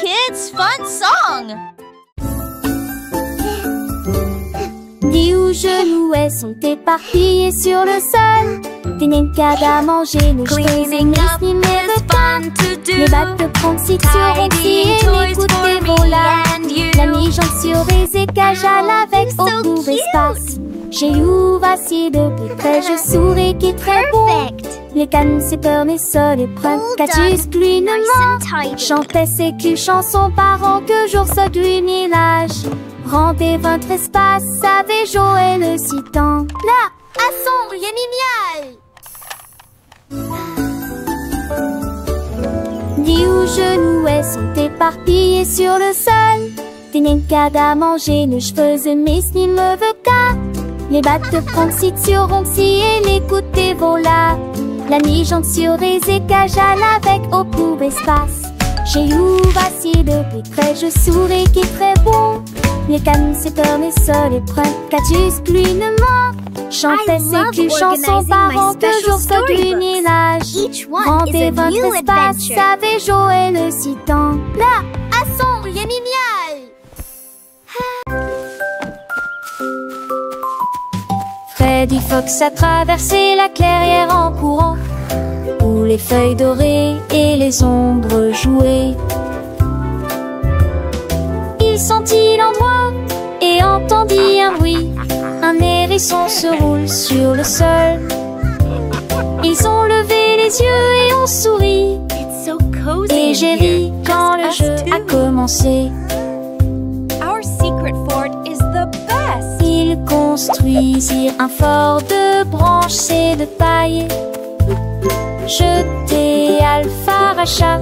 kids' fun song. Dis où genoux elles sont éparpillées sur le sol. Des nencades à manger, nos Cleaning up is fun to do. Les battes de pronciture aussi et les coups de voilà. La mi-jambe sur des écages à l'avec au court espace. J'ai eu assis de plus près, je souris qui est très bon. Les cannes, c'est peur, mes sols et preuves. Qu'as-tu clunement chantait ses culs chansons parents que jour saute du village. Rendez votre espace, savez Joël le citant. Là, à son génial. Dis où genoux elles sont éparpillées sur le sol. Des nencades à manger, nos cheveux mais ni me veut qu'à. Les battes de pronciture roncy et les coups de voilà. La mi-jambe sur des écages à l'avec au court espace. J'ai eu assis de plus près, je souris qui est très bon. Les cannes, c'est peur, mes sols et preuves. Qu'as-tu clunement chantait ses culs chansons parents que jour saute du village. Rendez votre espace, savez Joël le citant. Là, à son génial. Freddy Fox a traversé la clairière en courant, où les feuilles dorées et les ombres jouaient. Il sentit l'endroit et entendit un bruit. Un hérisson se roule sur le sol. Ils ont levé les yeux et ont souri. Et j'ai ri quand le jeu a commencé. Ils construisirent un fort de branches et de paille. Jeté Alpharacha.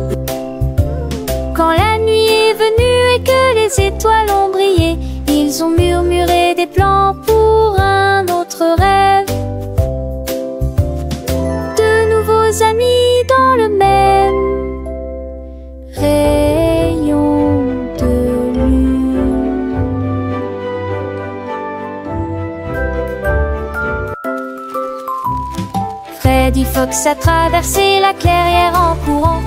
Quand la nuit est venue et que les étoiles ont brillé, ils ont murmuré des plans pour un autre rêve. De nouveaux amis dans le même rayon de lune. Freddy Fox a traversé la clairière en courant,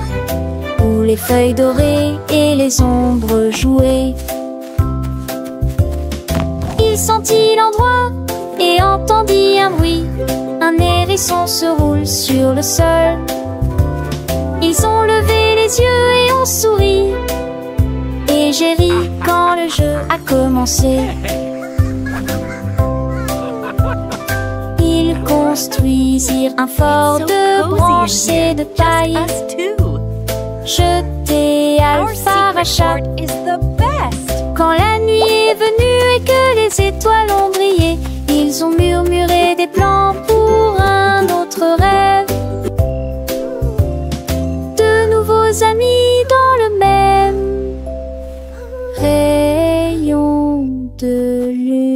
où les feuilles dorées et les ombres jouaient. Il sentit l'endroit et entendit un bruit. Un hérisson se roule sur le sol. Ils ont levé les yeux et ont souri. Et j'ai ri quand le jeu a commencé. Ils construisirent un fort de branches et de paille. Jeté Alpharacha. Quand la nuit est venue et que les étoiles ont brillé, ils ont murmuré des plans pour un autre rêve. De nouveaux amis dans le même rayon de lune.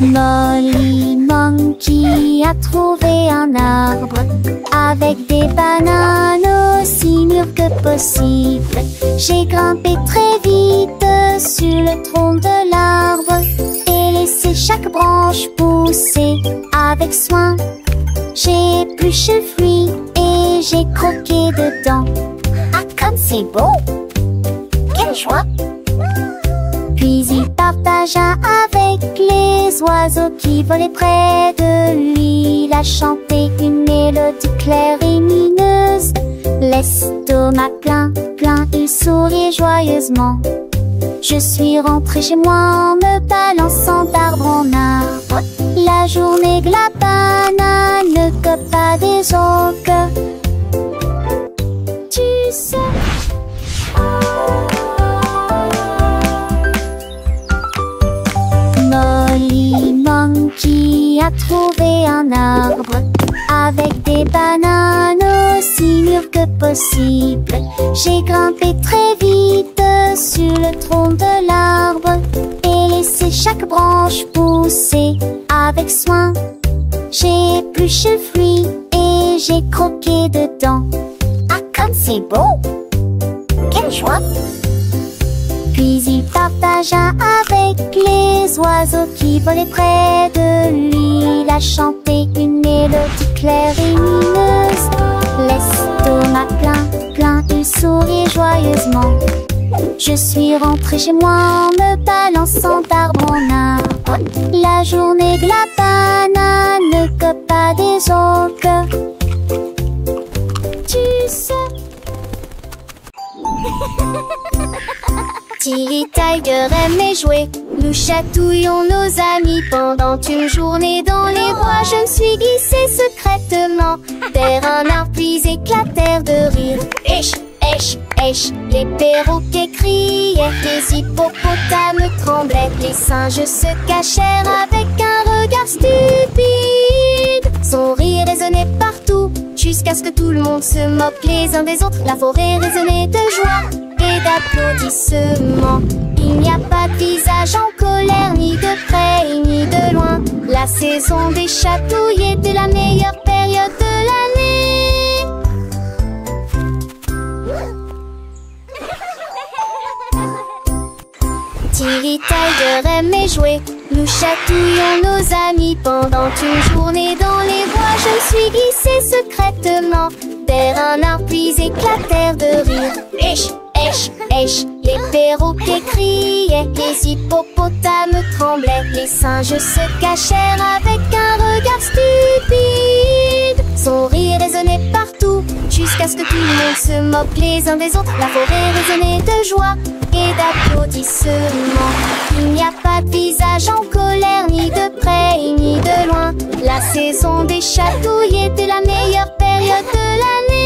Molly Monkey a trouvé un arbre avec des bananes aussi mûres que possible. J'ai grimpé très vite sur le tronc de l'arbre et laissé chaque branche pousser avec soin. J'ai épluché le fruit et j'ai croqué dedans. Ah, comme c'est beau! Quelle joie! Puis il partagea avec les oiseaux qui volaient près de lui. Il a chanté une mélodie claire et lumineuse. L'estomac plein, plein, il souriait joyeusement. Je suis rentrée chez moi en me balançant d'arbre en arbre. La journée de la banane ne cope pas des autres. Tu sais. Molly Monkey a trouvé un arbre avec des bananes aussi mûres que possible. J'ai grimpé très vite sur le tronc de l'arbre et laissé chaque branche pousser avec soin. J'ai épluché le fruit et j'ai croqué dedans. Ah, comme c'est beau! Quelle joie! Puis il partagea avec les oiseaux qui volaient près de lui. Il a chanté une mélodie claire et lumineuse. L'estomac plein, il sourit joyeusement. Je suis rentrée chez moi en me balançant d'arbre en arbre. La journée de la banane que pas des autres. Tu sais. Tilly Tiger aimait jouer. Nous chatouillons nos amis pendant une journée dans les bois. Je me suis glissée secrètement vers un arbre puis éclatèrent de rire. Esh, esh, esh, les perroquets criaient, les hippopotames tremblaient, les singes se cachèrent avec un regard stupide. Son rire résonnait partout, jusqu'à ce que tout le monde se moque les uns des autres. La forêt résonnait de joie et d'applaudissements. Il n'y a pas de visage en colère, ni de près ni de loin. La saison des chatouilles était la meilleure période de l'année. Tilly Tiger aimait jouer. Nous chatouillons nos amis pendant une journée dans les bois. Je me suis glissée secrètement vers un arbre puis éclatèrent de rire. Esh, esh, esh, les perroquets criaient, les hippopotames tremblaient, les singes se cachèrent avec un regard stupide. Son rire résonnait partout, jusqu'à ce que tout le monde se moque les uns des autres. La forêt résonnait de joie et d'applaudissements. Il n'y a pas de visage en colère, ni de près ni de loin. La saison des chatouilles était la meilleure période de l'année.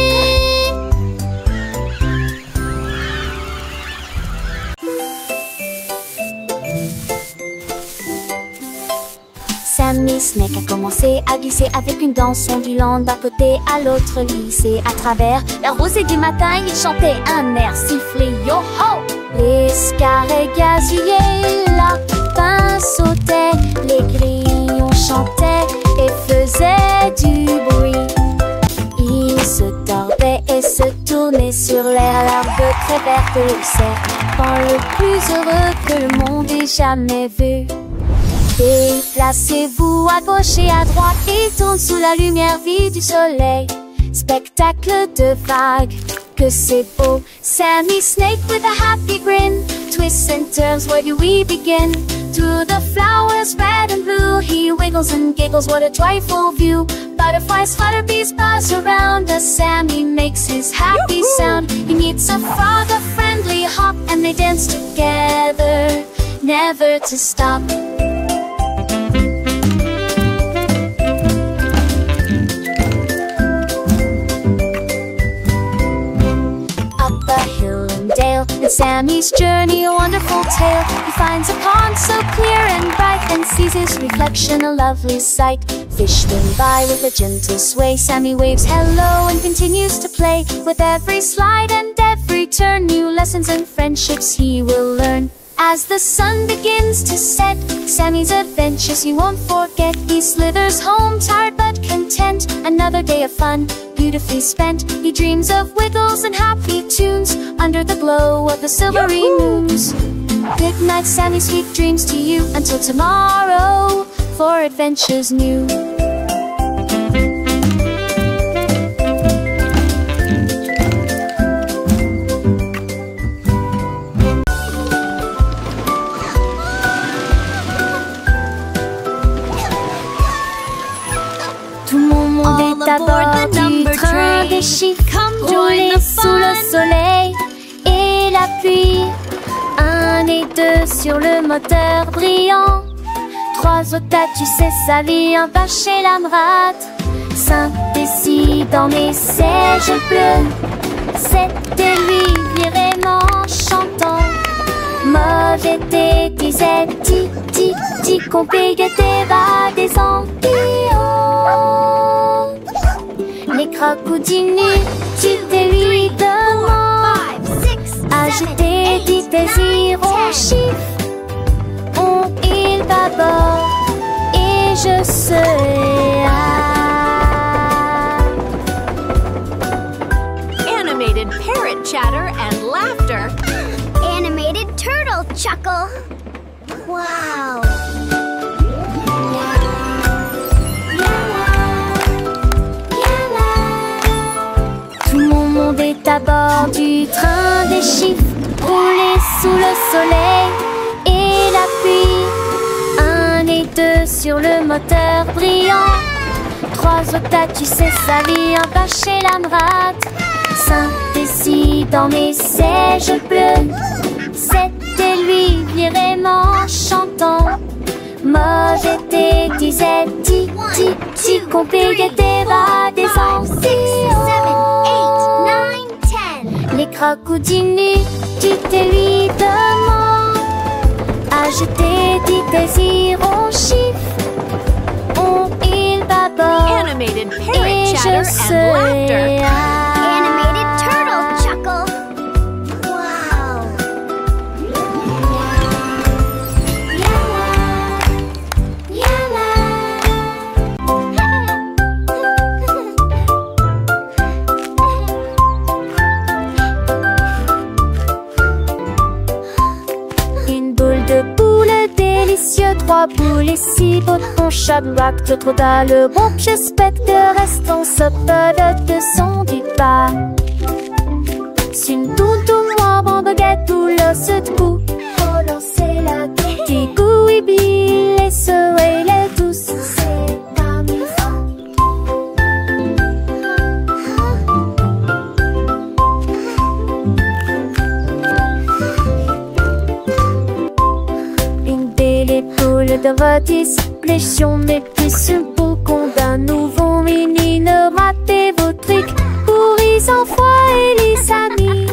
Sammy Snake a commencé à glisser avec une danse ondulant d'un côté à l'autre lycée. À travers la rosée du matin, il chantait un air sifflé yo-ho. Les scarets gazouillaient, lapins sautaient, les grillons chantaient et faisaient du bruit. Ils se tordaient et se tournaient sur l'air, l'herbe très verte et le serpent le plus heureux que le monde ait jamais vu. Déplacez-vous à gauche et à droite, il tourne sous la lumière vive du soleil. Spectacle de vagues, que c'est beau. Sammy Snake with a happy grin twists and turns, where do we begin? Through the flowers red and blue, he wiggles and giggles, what a joyful view. Butterflies flutter, bees buzz around us, Sammy makes his happy sound. He meets a frog, a friendly hop, and they dance together, never to stop. And Sammy's journey a wonderful tale. He finds a pond so clear and bright, and sees his reflection a lovely sight. Fish swim by with a gentle sway. Sammy waves hello and continues to play. With every slide and every turn, new lessons and friendships he will learn. As the sun begins to set, Sammy's adventures he won't forget. He slithers home tired but content. Another day of fun, beautifully spent. He dreams of wiggles and happy tunes under the glow of the silvery moons. Good night, Sammy, sweet dreams to you. Until tomorrow, for adventures new. À bord du train des chiffres, rouler sous le soleil et la pluie. 1 et 2 sur le moteur brillant. 3 au tas, tu sais, sa vie en bas chez l'Amrad. 5 et 6 dans les sièges bleus. 7 et lui vraiment chantant. Mauvais thé, disait ti, ti, ti, qu'on payait des bas des ampillons. Les crocodiles inutiles lui demandent. Agiter des désirs au chiffre. On il bâbord et je serai là. Animated parrot chatter and laughter. Animated turtle chuckle. Wow. soleil et la pluie. 1 et 2 sur le moteur brillant. 3 au tas, tu sais sa vie en bas chez la rate. 5 et 6 dans mes sièges bleus. 7 et lui vraiment chantant. Mauvais thé disait ti ti ti, compliqué va des les crocodines, tu te lui demandes. Agiter dit désir au chiffre. On il bâbord. Animated Et parrot je chatter and serai laughter. Animated turtle chuckle. Wow. Une boule de poule délicieux, 3 boules et 6 potons, chat rock, trop dans le groupe, j'espère que restons saupodes de son du pas. C'est une toutou noire, bon baguette, tout le se debout. Oh non, c'est la qui couille, les souhaits, les douces, c'est amusant. Une belle épaule de rôtis, pléchion, mais plus un beau con d'un nouveau mini. Ne ratez vos trucs pour les enfants et les amis.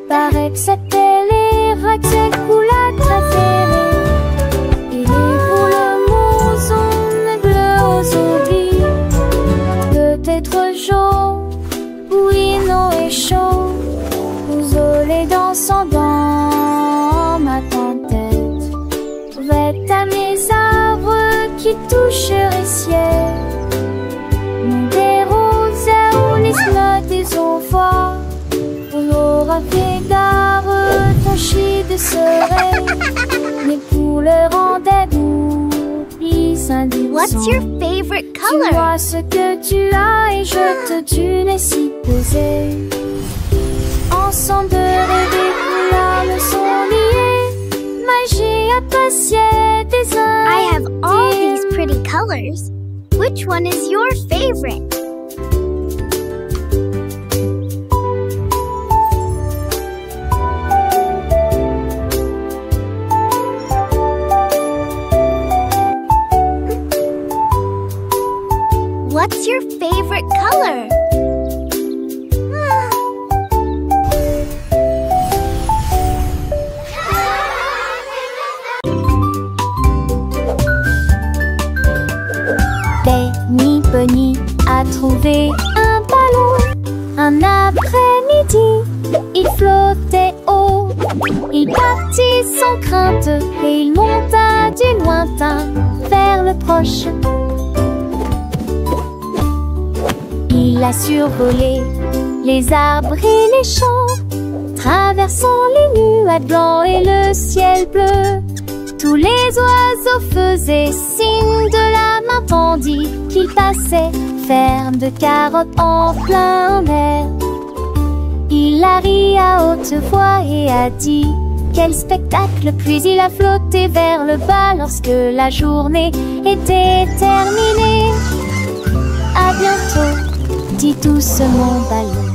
Paraît que c'était les Rexel couleurs préférées. Il est pour le mousson, mais bleu aux zombies. Peut-être jaune, oui, non et chaud. Vous aurez dansant dans ma tête. Vête à mes arbres qui toucheraient ciel. Mon des roses ou les notes des envois. On aura fait gare, ton chi de serait. Mais pour le rendez-vous, please indique. What's your favorite Tu color? vois ce que tu as et je te tue les si posés. Ensemble de rêver pour la leçon liée. Magie appréciée des uns. I have all these pretty colors. Which one is your favorite? What's your favorite color? Benny Bunny a trouvé un ballon. Un après-midi, il flottait haut. Il partit sans crainte et il monta du lointain vers le proche. Il a survolé les arbres et les champs, traversant les nuages blancs et le ciel bleu. Tous les oiseaux faisaient signe de la main tandis qu'il passait, ferme de carottes en plein air. Il a ri à haute voix et a dit quel spectacle, puis il a flotté vers le bas lorsque la journée était terminée. À bientôt, dit doucement ballon.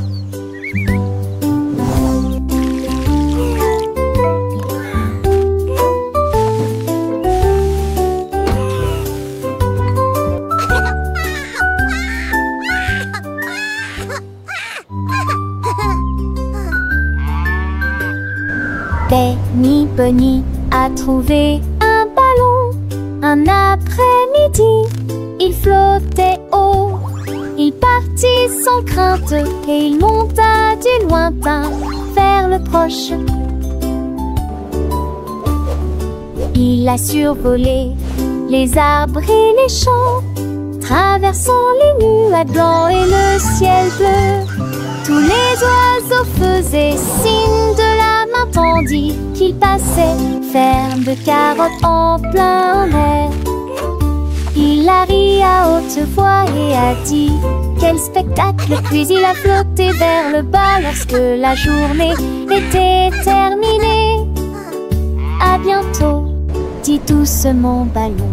Benny Bunny a trouvé un ballon. Un après-midi, il flottait haut. Il partit sans crainte et il monta du lointain vers le proche. Il a survolé les arbres et les champs, traversant les nuages blancs et le ciel bleu. Tous les oiseaux faisaient signe de la main tendue qu'ils passaient, ferme de carottes en plein air. Il a ri à haute voix et a dit: quel spectacle! Puis il a flotté vers le bas lorsque la journée était terminée. À bientôt, dit doucement Ballon.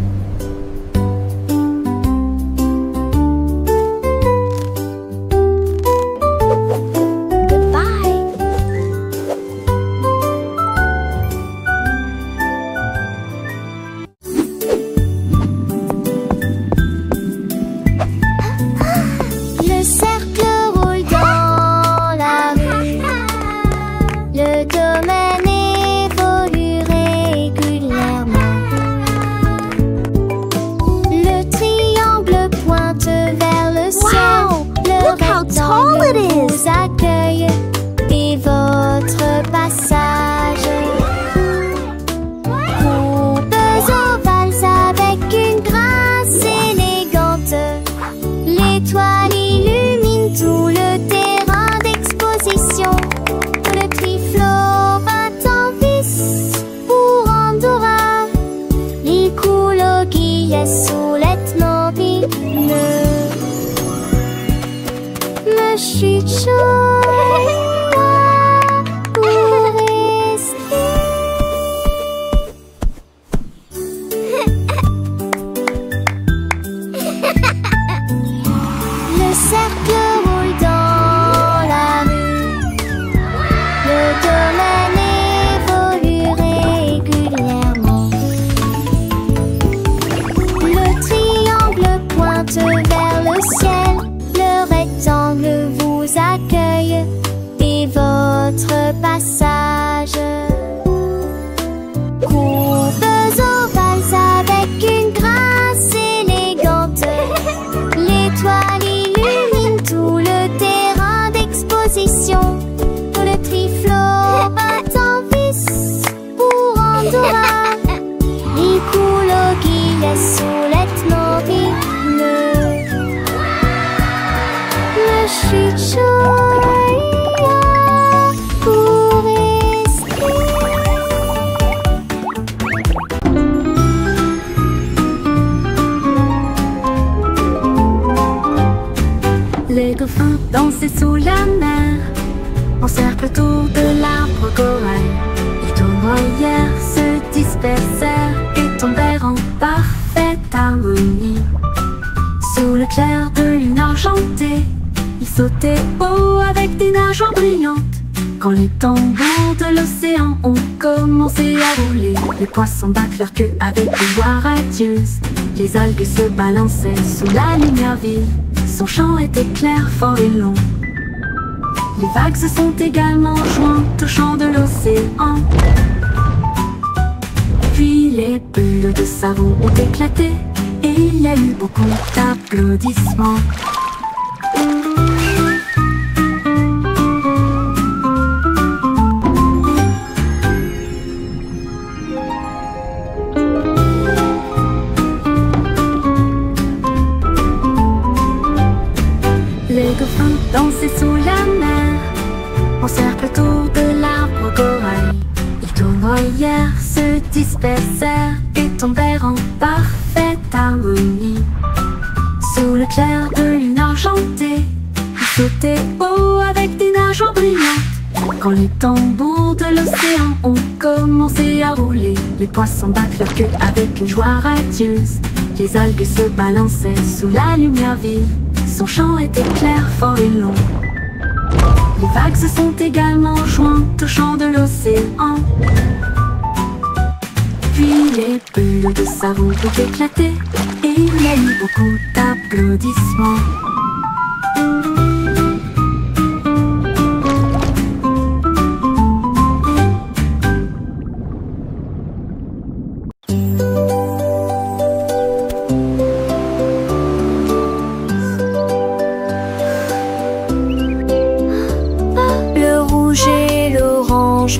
Les dauphins dansaient sous la mer, en cercle autour de l'arbre corail. Les tournoyères se dispersèrent et tombèrent en parfaite harmonie. Sous le clair de lune argentée, ils sautaient haut avec des nageoires brillantes. Quand les tambours de l'océan ont commencé à rouler, les poissons battent leur queue avec des voix radieuses. Les algues se balançaient sous la lumière vive. Son chant était clair, fort et long. Les vagues se sont également jointes au chant de l'océan. Puis les bulles de savon ont éclaté et il y a eu beaucoup d'applaudissements. Les dauphins dansaient sous la mer, en cercle autour de l'arbre corail. Les tournoyères se dispersèrent et tombèrent en parfaite harmonie. Sous le clair de lune argentée, ils sautaient haut avec des nageoires brillantes. Quand les tambours de l'océan ont commencé à rouler, les poissons battent leur queue avec une joie radieuse. Les algues se balançaient sous la lumière vive. Son chant était clair, fort et long. Les vagues se sont également jointes au chant de l'océan. Puis les bulles de savon ont éclaté et il y a eu beaucoup d'applaudissements.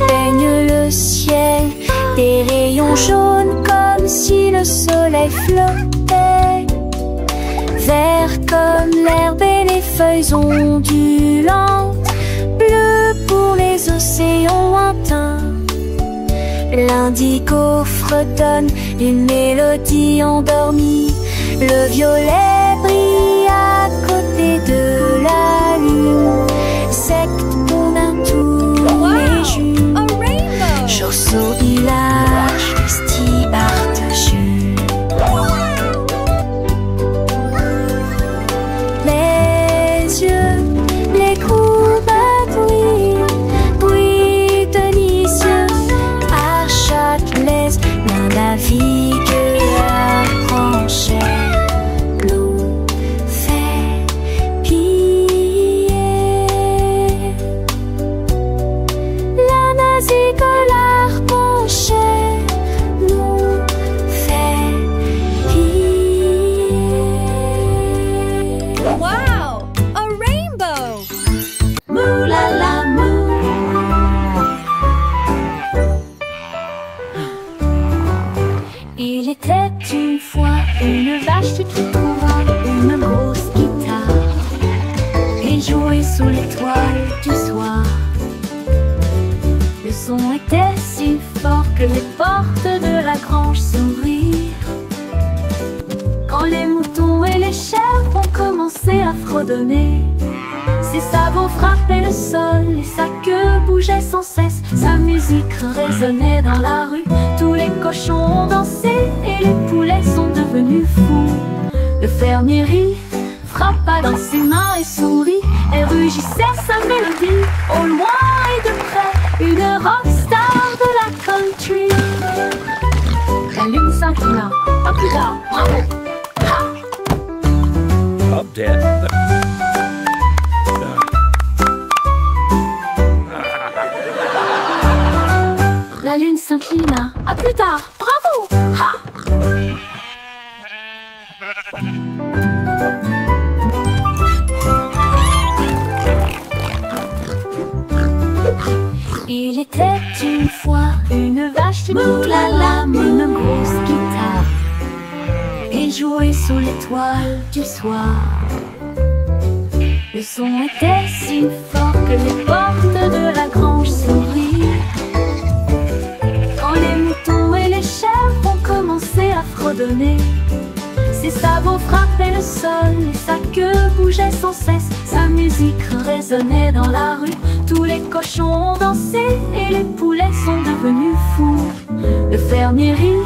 Peigne le ciel, des rayons jaunes comme si le soleil flottait, vert comme l'herbe et les feuilles ondulantes, l'océan lointain. L'indigo fredonne une mélodie endormie. Le violet brille à côté de la lune. Secte pour un tour les jumes. A rainbow! Chausseau village, Christy Bartechus. Les yeux, les courbes bruit délicieux. À Châtelet, l'un navigue à Franchet. L'eau fait piller. La navigue à l'Arpenchais nous fait piller. Wow! A rainbow! Mou la la mou. Il était une fois une vache qui trouva une grosse guitare et jouait sous l'étoile du soir. Le son était si fort que les portes de la grange s'ouvrirent. Quand les moutons et les chèvres ont commencé à fredonner, ses sabots frappaient le sol et sa queue bougeait sans cesse. Sa musique résonnait dans la rue. Tous les cochons ont dansé et les poulets sont devenus fous. Le fermier rit, frappa dans ses mains et sourit et rugissait sa mélodie. Au loin et de près, une rockstar de la country. La lune s'inclina. À plus tard, bravo! Up, Dad. La lune s'inclina. À plus tard, bravo! Ha! Il était une fois une vache qui moulala, une grosse guitare et jouait sous l'étoile du soir. Le son était si fort que les portes de la grange s'ouvrirent. Quand les moutons et les chèvres ont commencé à fredonner, ses sabots frappaient le sol et sa queue bougeait sans cesse. Sa musique résonnait dans la rue. Tous les cochons ont dansé et les poulets sont devenus fous. Le fermier rit,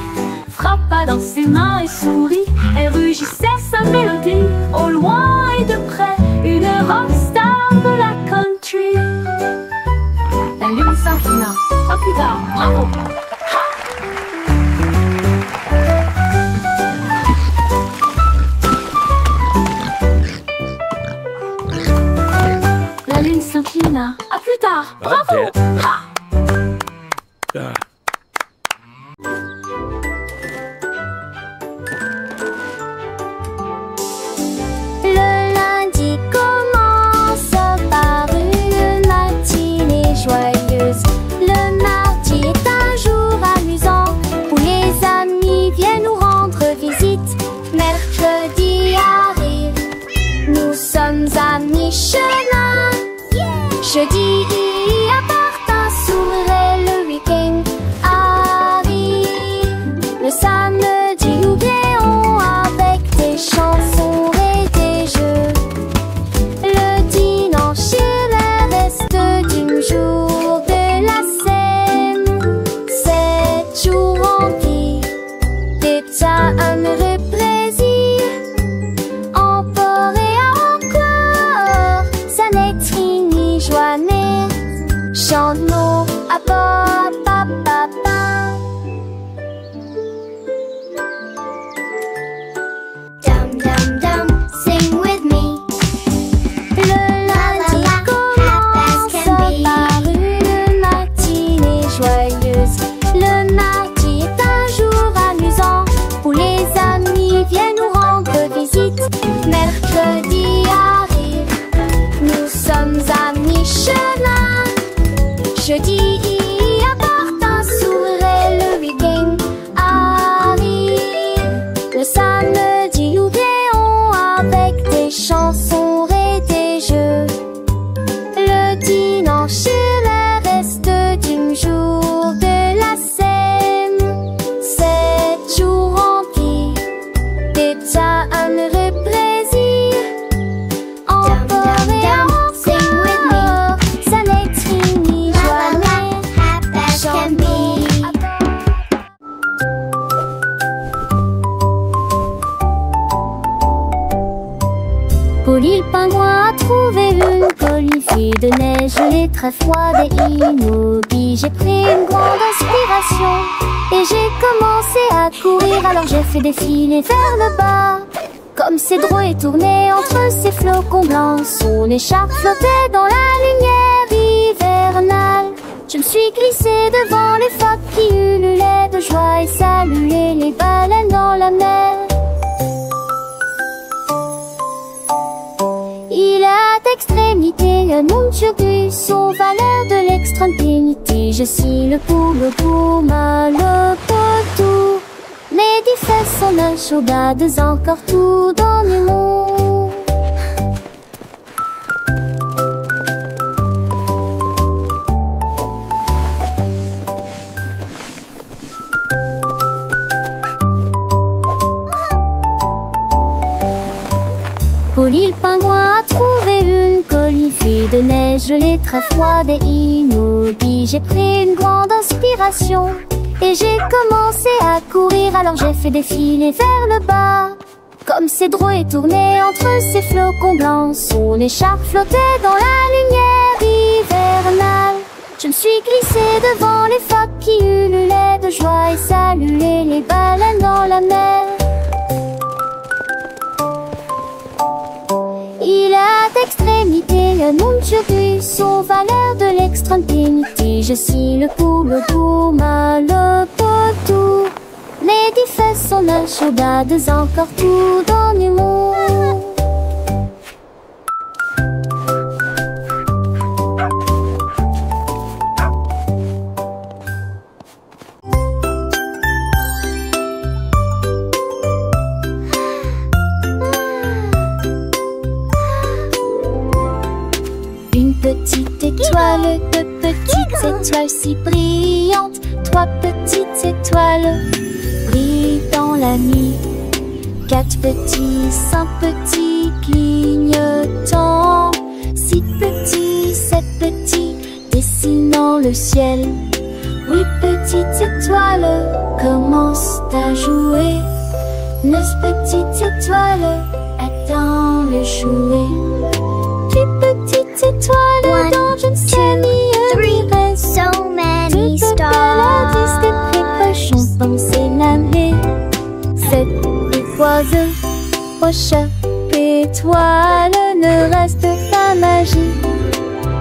frappa dans ses mains et sourit et rugissait sa mélodie. Au loin et de près, une rockstar de la country. La lune s'inclina. À plus tard, bravo! La lune s'inclina. À plus tard, bravo! Ha! Le lundi commence par une matinée joyeuse. Le mardi est un jour amusant où les amis viennent nous rendre visite. Mercredi arrive, nous sommes à mi-chemin. Jeudi appartint, s'ouvrait le week-end arrive. Le samedi nous béons avec des chansons et des jeux. Le dimanche est le reste du jour de la scène. 7 jours remplis d'état amoureux plaisir. Encore et encore, ça n'est fini, joie n'est de neige gelée, très froide et immobile. J'ai pris une grande inspiration et j'ai commencé à courir. Alors j'ai fait défiler vers le bas, comme Cédro est tourné entre ses flocons blancs. Son écharpe flottait dans la lumière hivernale. Je me suis glissée devant les phoques qui ululaient de joie et saluaient les baleines dans la mer. Il a d'extrémité un nom sur son valeur de l'extrême-pénité. Je suis le pou, le pouma, le potou. Mes 10 fesses sont un chaudades encore tout dans le monde. Polly le pingouin a trouvé une colifée de neige gelée, très froide et immobile. J'ai pris une grande inspiration et j'ai commencé à courir. Alors j'ai fait défiler vers le bas, comme Cédro est tourné entre ses flocons blancs. Son écharpe flottait dans la lumière hivernale. Je me suis glissée devant les phoques qui ululaient de joie et saluaient les baleines dans la mer. Il a d'extrémité un nom sur son valeur de l'extrême-pénité. Je suis le pou, le pouma, le potou. Mes 10 fesses sont un chaudades encore tout dans le monde. Petite étoile, deux petites étoiles si brillantes, 3 petites étoiles brillent dans la nuit. 4 petits, 5 petits clignotants, 6 petits, 7 petits dessinant le ciel. 8 petites étoiles commencent à jouer. 9 petites étoiles attendent le jouet. Petites étoiles dans je ne sais ni reste. So many stars. 10 des précochons pensés l'année. 7 oiseaux, prochain étoile ne reste pas magie.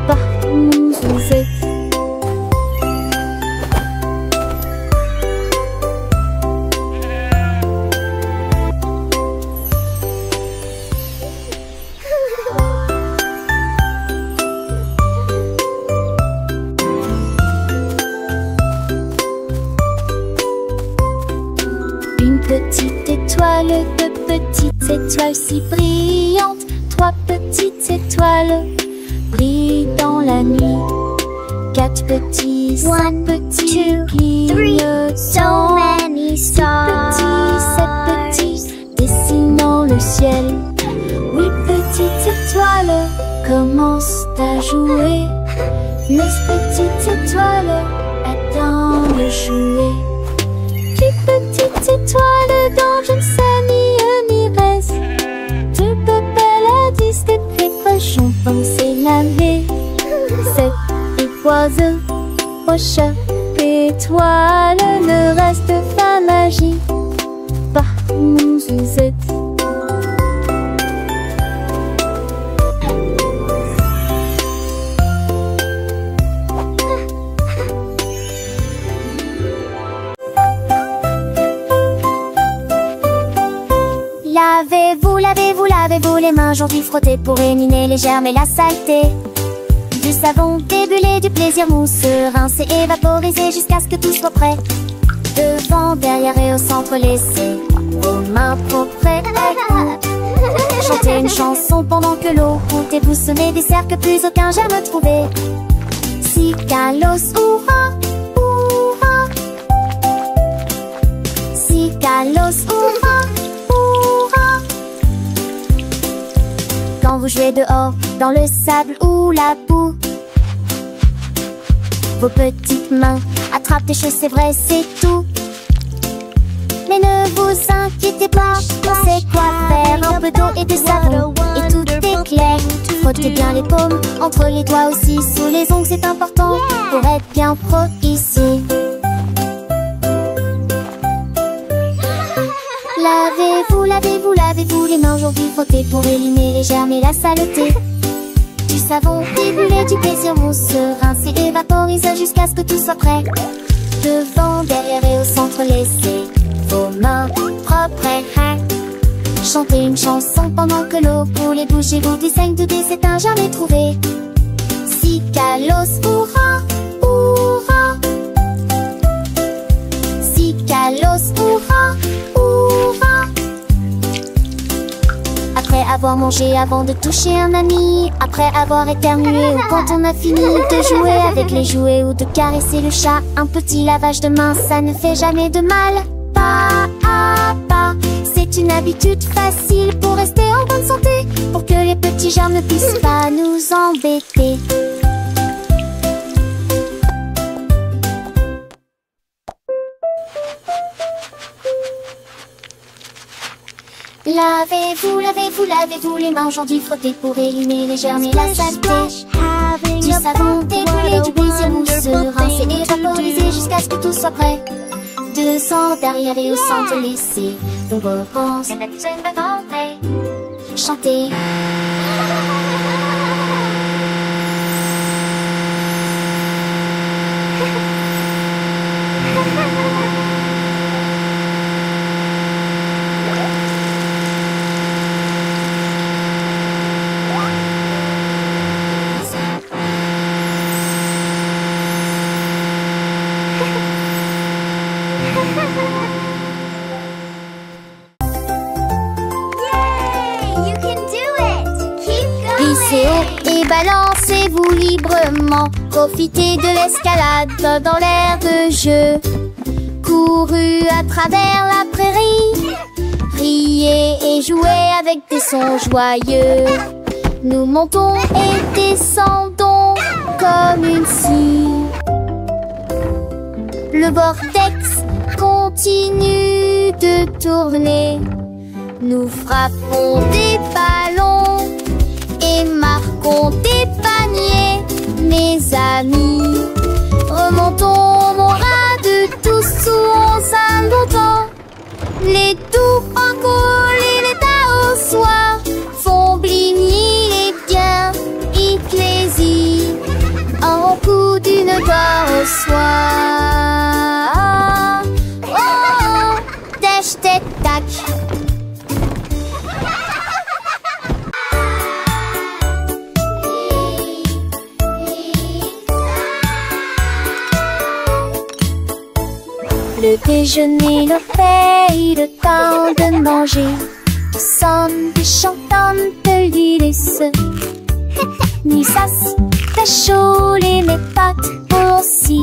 Partout où vous êtes. Petite étoile, 2 petites étoiles si brillantes, 3 petites étoiles brillent dans la nuit. 4 petits, 5 petits clignotants, so many 6 stars. petits, 7 petits dessinant le ciel. 8 petites étoiles commencent à jouer. 9 petites étoiles attendent le jouet. Petites étoiles dans je ne sais ni reste. 2 belles à 10 des précochons pensés laver. 7 oiseaux, prochain étoile ne reste pas magie. Partout où vous êtes. Lavez-vous les mains, aujourd'hui frottez pour éliminer les germes et la saleté. Du savon débulé, du plaisir mousseux, rincé et vaporisé jusqu'à ce que tout soit prêt. Devant, derrière et au centre, laissez vos mains propres. Chantez une chanson pendant que l'eau coule et vous semez des cercles, plus aucun germe trouvé. Cicalos, hurrah, hurrah. Cicalos, hurrah. Quand vous jouez dehors, dans le sable ou la boue, vos petites mains attrapent des choses, c'est vrai, c'est tout. Mais ne vous inquiétez pas, on sait quoi faire. Un peu d'eau et de savon et tout est clair. Frottez bien les paumes, entre les doigts aussi. Sous les ongles c'est important pour être bien pro ici. Lavez-vous, lavez-vous, lavez-vous les mains aujourd'hui. Frottez pour éliminer les germes et la saleté. Du savon, des bulles, du plaisir mousse. Rincez et vaporisez jusqu'à ce que tout soit prêt. Devant, derrière et au centre, laissez vos mains propres. Chantez une chanson pendant que l'eau coule et bougez-vous du 5 de D, c'est un jamais trouvé. Si Kalos, hurrah, hurrah. Si Kalos, hurrah, hurrah. Après avoir mangé, avant de toucher un ami, après avoir éternué ou quand on a fini de jouer avec les jouets ou de caresser le chat, un petit lavage de main, ça ne fait jamais de mal. Pas à pas, c'est une habitude facile pour rester en bonne santé, pour que les petits germes ne puissent pas nous embêter. Lavez-vous, lavez-vous, lavez-vous les mains aujourd'hui. Frottez pour éliminer les germes et la saleté. Du savon, des bulles, du plaisir mousse. Rincez et vaporisez jusqu'à ce que tout soit prêt. Devant, derrière et au centre, laissez vos réponses chanter. Et balancez-vous librement. Profitez de l'escalade dans l'air de jeu. Courez à travers la prairie. Riez et jouez avec des sons joyeux. Nous montons et descendons comme une scie. Le vortex continue de tourner. Nous frappons des ballons et marquons des paniers, mes amis. Remontons mon rat de tous sous un longtemps. Les doux encours et les Tao soirs font bligner les biens ecclésies. En coup d'une gloire au soir. Oh, dash, tac, tac. Le déjeuner, le fait, le temps de manger. Nous sommes des chantants de l'Ulysse. Nisas, ta chaud, les mes pattes aussi.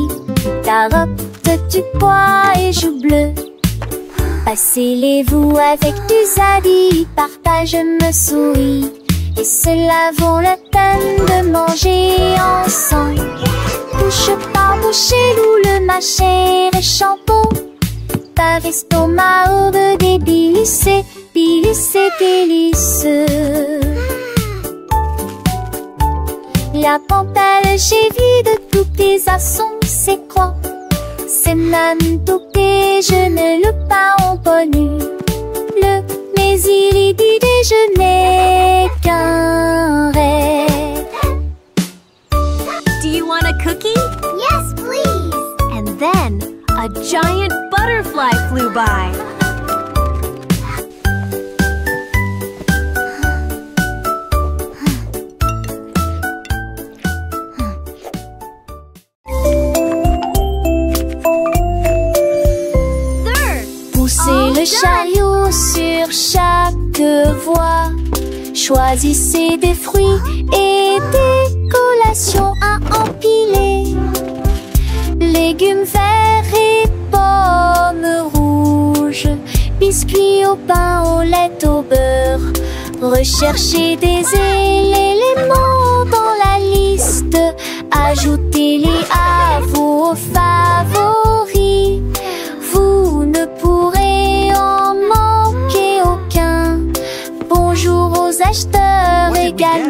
Carottes, du pois et joues bleues. Passez-les-vous avec du zadi, partage me souris. Et cela vaut la peine de manger ensemble. Bouche par bouche, loup le mâcher et champon. Par estomac de débilissé, bilissé, délice. La pantale, j'ai vu de tous tes assons, c'est quoi? C'est même tout que je ne le pas en connu. Mais il dit déjeuner qu'un rêve. Do you want a cookie? Yes, please. And then a giant butterfly flew by. Poussez le chariot sur chaque voie. Choisissez des fruits et des collations à empiler. Légumes verts et pommes rouges. Biscuits au pain, au lait, au beurre. Recherchez des éléments dans la liste. Ajoutez-les à vos favoris. Vous ne pourrez en manquer aucun. Bonjour aux acheteurs également.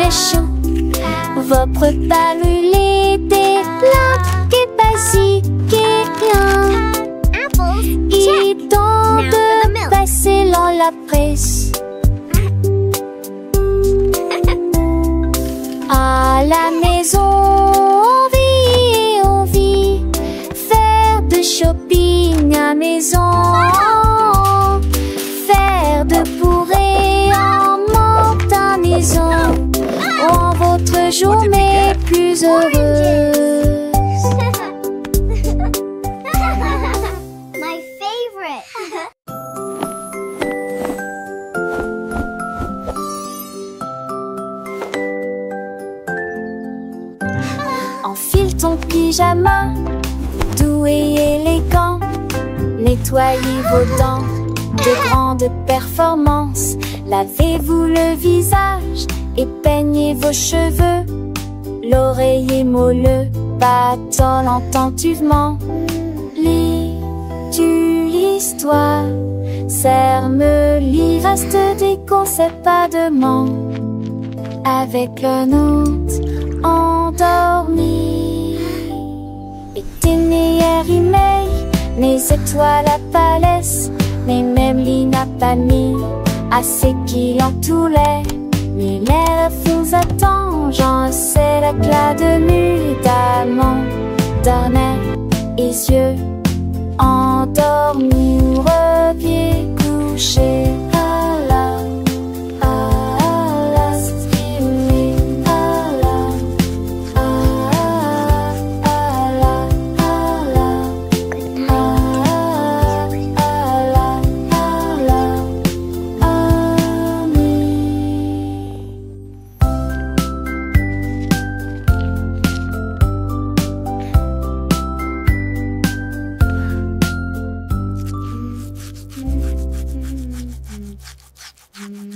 les choux. Votre brûler des plantes et basiques et bien. Apples. Et Check. donc Now for the milk. passer dans la presse. À la maison, on vit, faire de shopping à maison, faire de bourrer en montaison, rend votre journée plus heureuse. My favorite. Enfile ton pyjama, doux et élégant. Nettoyez vos dents de grande performance. Lavez-vous le visage et peignez vos cheveux. L'oreiller moelleux battant attentivement. Lis-tu l'histoire? Serre-me-lit, reste des conseils pas de manque. Avec le note endormi. Et tes meilleurs emails, mes étoiles à palès, mes mêmes lignes à palmier, assez qu'il en tout l'air. Mais l'air vous attend, j'en sais l'éclat de nuit d'amant, d'ornais et yeux endormis, reviens coucher.